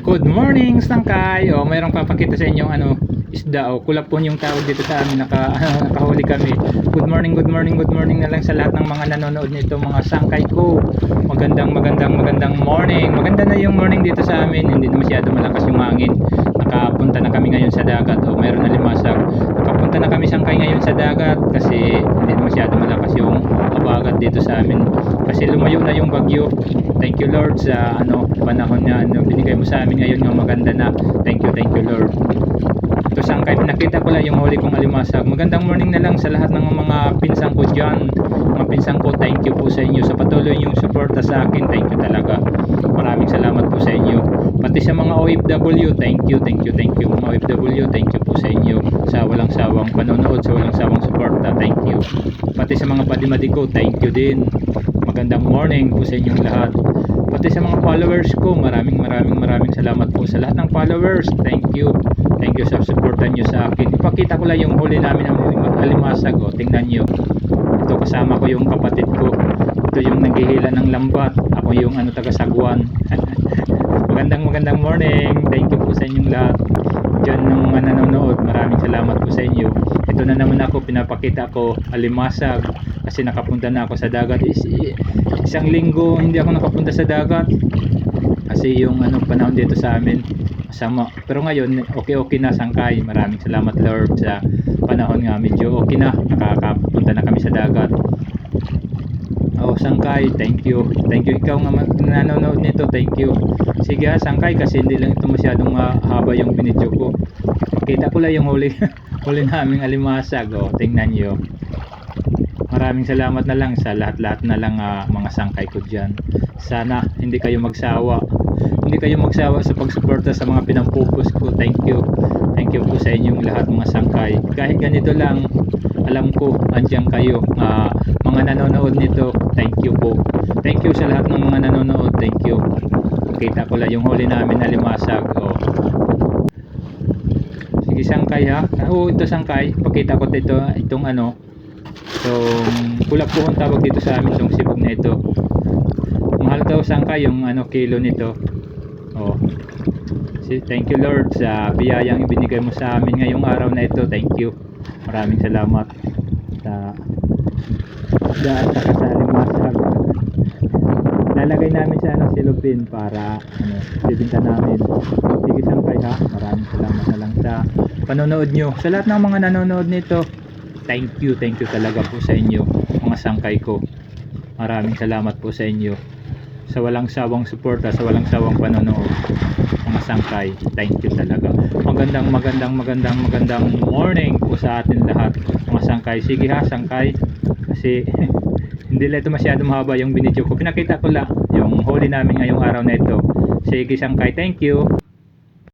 Good morning, Sangkay. O, mayroong papakita sa inyong isda o kulapon yung tawag dito sa amin. Nakahuli kami. Good morning, good morning, good morning na lang sa lahat ng mga nanonood nito, mga sangkay ko. Magandang morning. Maganda na yung morning dito sa amin. Hindi na masyado malakas yung hangin. Nakapunta na kami ngayon sa dagat. O, mayroon na limasag. Nakapunta na kami sangkay ngayon sa dagat kasi hindi na masyado malakas yung habagat dito sa amin. Kasi lumayo na yung bagyo. Thank you Lord sa panahon na binigay mo sa amin ngayon nga maganda na. Thank you Lord. Ito sangkay, pinakita ko lang yung huli kong alimasag. Magandang morning na lang sa lahat ng mga pinsang ko dyan. Mga pinsang ko, thank you po sa inyo sa patuloy yung suporta sa akin. Thank you talaga. Maraming salamat po sa inyo. Pati sa mga OFW, thank you mga OFW, thank you po sa inyo sa walang sawang panonood, sa walang sawang suporta. Thank you. Pati sa mga padimadi ko, thank you din. Magandang morning po sa inyong lahat. Pati sa mga followers ko, maraming salamat po sa lahat ng followers. Thank you sa suporta nyo sa akin. Ipakita ko lang yung huli namin ng alimasag. Tingnan nyo, ito kasama ko yung kapatid ko, ito yung naghihila ng lambat, ako yung taga-sagwan. magandang morning. Thank you po sa inyong lahat dyan ng mga nanonood. Maraming salamat po sa inyo. Ito na naman ako, pinapakita ko alimasag kasi nakapunta na ako sa dagat. Isang linggo hindi ako nakapunta sa dagat kasi yung panahon dito sa amin masama, pero ngayon okay na sangkay. Maraming salamat Lord sa panahon nga medyo okay na, nakakapunta na kami sa dagat. Sangkay, thank you ikaw nga nanonood nito, thank you. Sige sangkay, kasi hindi lang ito masyadong mahaba yung binidyo ko. Kita ko lang yung huli naming alimasag. Tingnan nyo. Maraming salamat na lang sa lahat na lang mga sangkay ko dyan. Sana hindi kayo magsawa sa pagsuporta sa mga pinampupos ko. Thank you po sa inyong lahat mga sangkay. Kahit ganito lang, alam ko andyan kayo, mga nanonood nito. Thank you po. Thank you sa lahat ng mga nanonood. Thank you. Kita ko lang yung huli namin na limasag. Sige sangkay ha. Ito sangkay, pakita ko itong kulap po ang tawag dito sa amin, itong sibog na ito. Mahal daw sangkay yung kilo nito. Thank you Lord sa biyayang ibinigay mo sa amin ngayong araw na ito. Thank you. Maraming salamat sa limasag. Lalagay namin sa silupin para bibinta namin. Sige sangkay ha. Maraming salamat na lang sa panonood nyo. Sa lahat ng mga nanonood nito, thank you talaga po sa inyo mga sangkay ko. Maraming salamat po sa inyo sa walang sawang suporta, sa walang sawang panonood mga sangkay. Thank you talaga. Magandang morning po sa atin lahat mga sangkay. Sige ha sangkay, kasi hindi lang ito masyado mahaba yung binidyo ko. Pinakita ko lang yung huli namin ngayong araw na ito. Sige sangkay, thank you.